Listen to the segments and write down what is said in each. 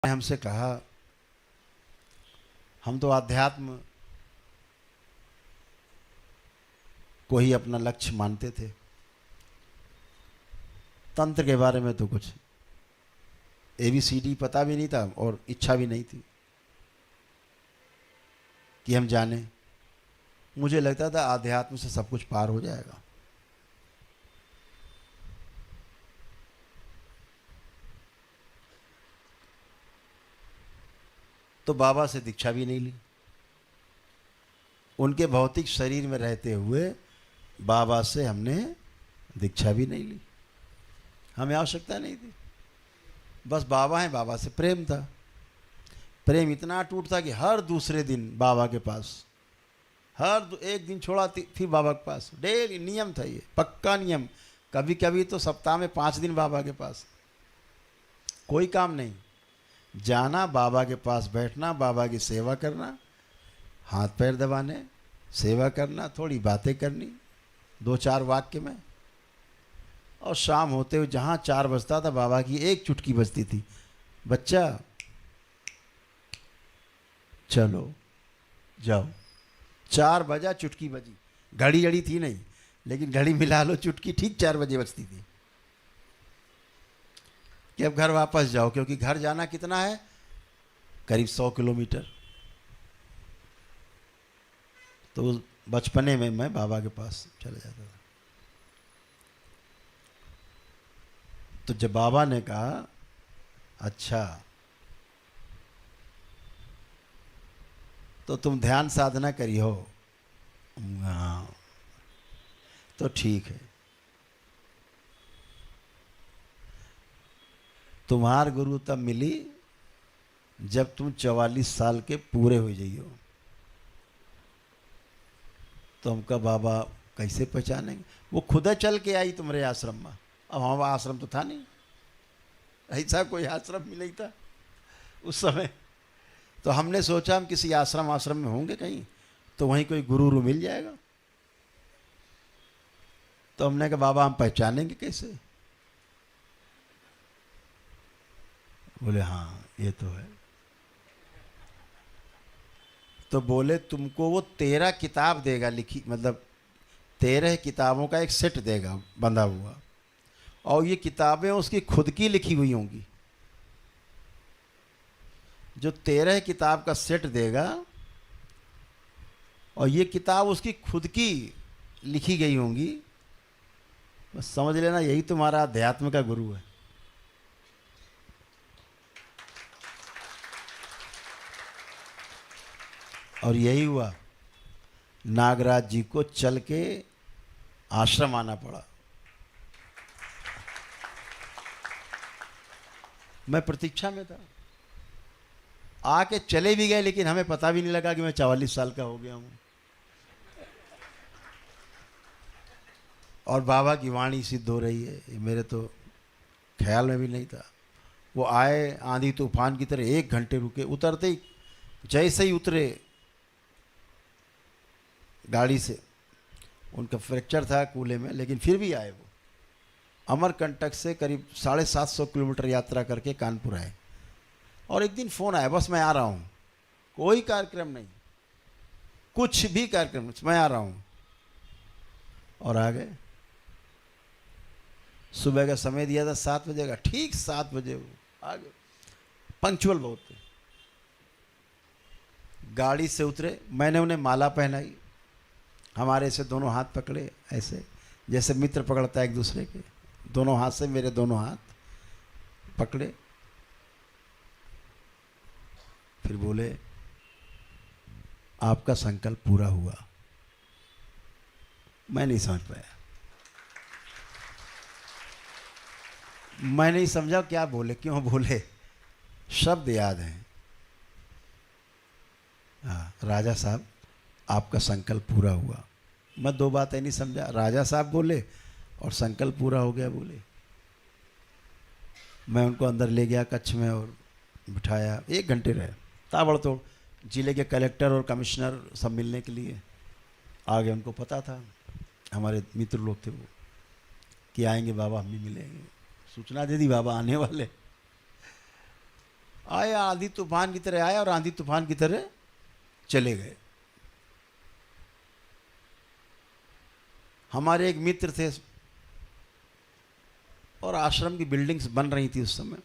हमसे कहा, हम तो आध्यात्म को ही अपना लक्ष्य मानते थे, तंत्र के बारे में तो कुछ ABCD पता भी नहीं था और इच्छा भी नहीं थी कि हम जाने। मुझे लगता था आध्यात्म से सब कुछ पार हो जाएगा। तो बाबा से दीक्षा भी नहीं ली। उनके भौतिक शरीर में रहते हुए बाबा से हमने दीक्षा भी नहीं ली। हमें आवश्यकता नहीं थी। बस बाबा हैं, बाबा से प्रेम था। प्रेम इतना टूट था कि हर दूसरे दिन बाबा के पास, एक दिन छोड़ा फिर बाबा के पास। डेली नियम था, ये पक्का नियम। कभी कभी तो सप्ताह में 5 दिन बाबा के पास। कोई काम नहीं, जाना, बाबा के पास बैठना, बाबा की सेवा करना, हाथ पैर दबाने, सेवा करना, थोड़ी बातें करनी 2-4 वाक्य में। और शाम होते हुए जहाँ 4 बजता था, बाबा की एक चुटकी बजती थी, बच्चा चलो जाओ। 4 बजा, चुटकी बजी। घड़ी घड़ी थी नहीं, लेकिन घड़ी मिला लो, चुटकी ठीक 4 बजे बजती थी कि अब घर वापस जाओ। क्योंकि घर जाना कितना है, करीब 100 किलोमीटर। तो बचपने में मैं बाबा के पास चले जाता था। तो जब बाबा ने कहा अच्छा तो तुम ध्यान साधना करी हो, हाँ तो ठीक है, तुम्हार गुरु तब मिली जब तुम 44 साल के पूरे हो जाइयो। तो हम कहा बाबा कैसे पहचानेंगे, वो खुद चल के आई तुम्हारे आश्रम में। अब हमारा आश्रम तो था नहीं, ऐसा कोई आश्रम भी नहीं था उस समय। तो हमने सोचा हम किसी आश्रम में होंगे कहीं, तो वहीं कोई गुरु मिल जाएगा। तो हमने कहा बाबा हम पहचानेंगे कैसे? बोले हाँ ये तो है। तो बोले तुमको वो 13 किताब देगा लिखी, मतलब 13 किताबों का एक सेट देगा बंधा हुआ, और ये किताबें उसकी खुद की लिखी हुई होंगी। जो 13 किताब का सेट देगा और ये किताब उसकी खुद की लिखी गई होंगी, बस समझ लेना यही तुम्हारा अध्यात्म का गुरु है। और यही हुआ, नागराज जी को चल के आश्रम आना पड़ा। मैं प्रतीक्षा में था, आके चले भी गए, लेकिन हमें पता भी नहीं लगा कि मैं 44 साल का हो गया हूं। और बाबा की वाणी सिद्ध हो रही है, ये मेरे तो ख्याल में भी नहीं था। वो आए आंधी तूफान की तरह, 1 घंटे रुके। उतरते ही, जैसे ही उतरे गाड़ी से, उनका फ्रैक्चर था कूल्हे में, लेकिन फिर भी आए। वो अमरकंटक से करीब 750 किलोमीटर यात्रा करके कानपुर आए। और एक दिन फ़ोन आया, बस मैं आ रहा हूँ, कोई कार्यक्रम नहीं, कुछ भी कार्यक्रम नहीं, मैं आ रहा हूँ। और आ गए। सुबह का समय दिया था 7 बजे का, ठीक 7 बजे वो आ गए। पंक्चुअल बहुत थे। गाड़ी से उतरे, मैंने उन्हें माला पहनाई, हमारे से दोनों हाथ पकड़े, ऐसे जैसे मित्र पकड़ता है एक दूसरे के। दोनों हाथ से मेरे दोनों हाथ पकड़े। फिर बोले आपका संकल्प पूरा हुआ। मैं नहीं समझ पाया, मैं नहीं समझा क्या बोले, क्यों बोले। शब्द याद हैं, हाँ, राजा साहब आपका संकल्प पूरा हुआ। मैं 2 बातें नहीं समझा, राजा साहब बोले और संकल्प पूरा हो गया बोले। मैं उनको अंदर ले गया कक्ष में और बिठाया। 1 घंटे रहे, ताबड़तोड़। जिले के कलेक्टर और कमिश्नर सब मिलने के लिए आ गए। उनको पता था, हमारे मित्र लोग थे वो, कि आएंगे बाबा, हम भी मिलेंगे। सूचना दे दी बाबा आने वाले। आया, आंधी तूफान की तरह आया और आंधी तूफान की तरह चले गए। हमारे एक मित्र थे और आश्रम की बिल्डिंग्स बन रही थी उस समय,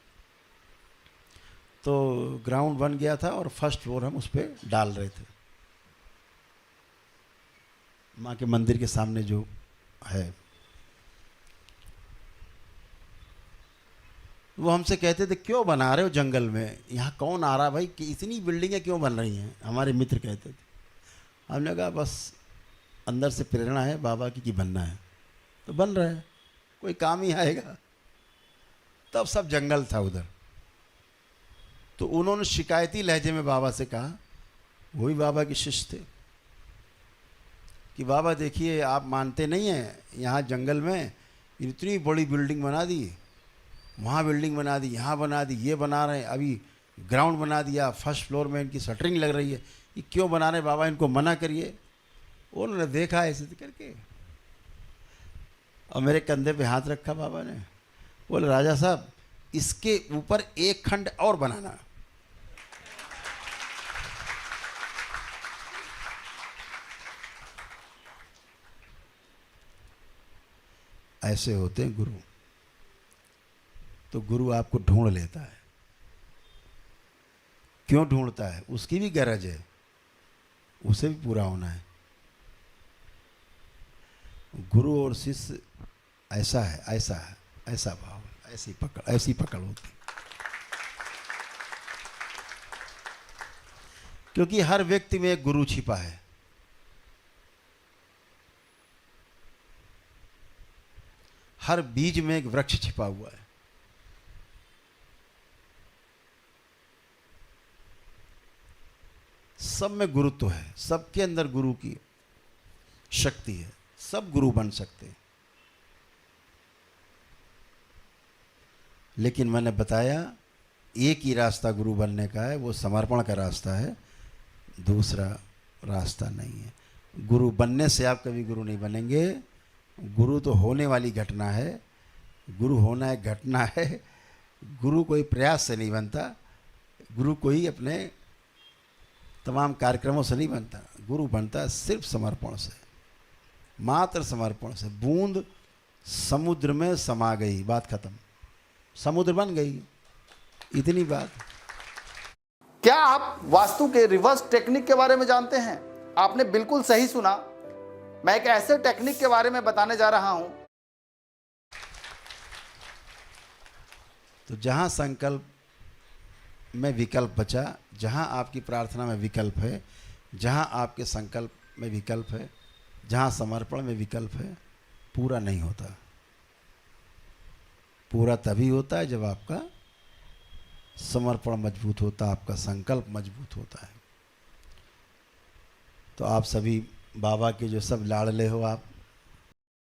तो ग्राउंड बन गया था और फर्स्ट फ्लोर हम उस पर डाल रहे थे, माँ के मंदिर के सामने जो है। वो हमसे कहते थे क्यों बना रहे हो जंगल में, यहाँ कौन आ रहा भाई, कि इतनी बिल्डिंगें क्यों बन रही हैं, हमारे मित्र कहते थे। हमने कहा बस अंदर से प्रेरणा है बाबा की कि बनना है तो बन रहा है, कोई काम ही आएगा। तब सब जंगल था उधर। तो उन्होंने शिकायती लहजे में बाबा से कहा, वो भी बाबा के शिष्य थे, कि बाबा देखिए आप मानते नहीं हैं, यहाँ जंगल में इतनी बड़ी बिल्डिंग बना दी, वहाँ बिल्डिंग बना दी, यहाँ बना दी, ये बना रहे हैं, अभी ग्राउंड बना दिया, फर्स्ट फ्लोर में इनकी शटरिंग लग रही है, ये क्यों बना रहे हैं बाबा, इनको मना करिए। उन्होंने देखा ऐसे करके और मेरे कंधे पे हाथ रखा बाबा ने, बोले राजा साहब इसके ऊपर एक खंड और बनाना। ऐसे होते हैं गुरु। तो गुरु आपको ढूंढ लेता है। क्यों ढूंढता है, उसकी भी गरज है, उसे भी पूरा होना है। गुरु और शिष्य ऐसा है, ऐसा है, ऐसा भाव, ऐसी पकड़ होती। क्योंकि हर व्यक्ति में एक गुरु छिपा है। हर बीज में एक वृक्ष छिपा हुआ है। सब में गुरुत्व है, सबके अंदर गुरु की शक्ति है, सब गुरु बन सकते हैं। लेकिन मैंने बताया एक ही रास्ता गुरु बनने का है, वो समर्पण का रास्ता है, दूसरा रास्ता नहीं है। गुरु बनने से आप कभी गुरु नहीं बनेंगे। गुरु तो होने वाली घटना है, गुरु होना एक घटना है। गुरु कोई प्रयास से नहीं बनता, गुरु कोई अपने तमाम कार्यक्रमों से नहीं बनता। गुरु बनता है सिर्फ समर्पण से, मात्र समर्पण से। बूंद समुद्र में समा गई, बात खत्म, समुद्र बन गई, इतनी बात। क्या आप वास्तु के रिवर्स टेक्निक के बारे में जानते हैं? आपने बिल्कुल सही सुना। मैं एक ऐसे टेक्निक के बारे में बताने जा रहा हूं। तो जहां संकल्प में विकल्प बचा, जहां आपकी प्रार्थना में विकल्प है, जहां आपके संकल्प में विकल्प है, जहां समर्पण में विकल्प है, पूरा नहीं होता। पूरा तभी होता है जब आपका समर्पण मजबूत होता है, आपका संकल्प मजबूत होता है। तो आप सभी बाबा के जो सब लाडले हो, आप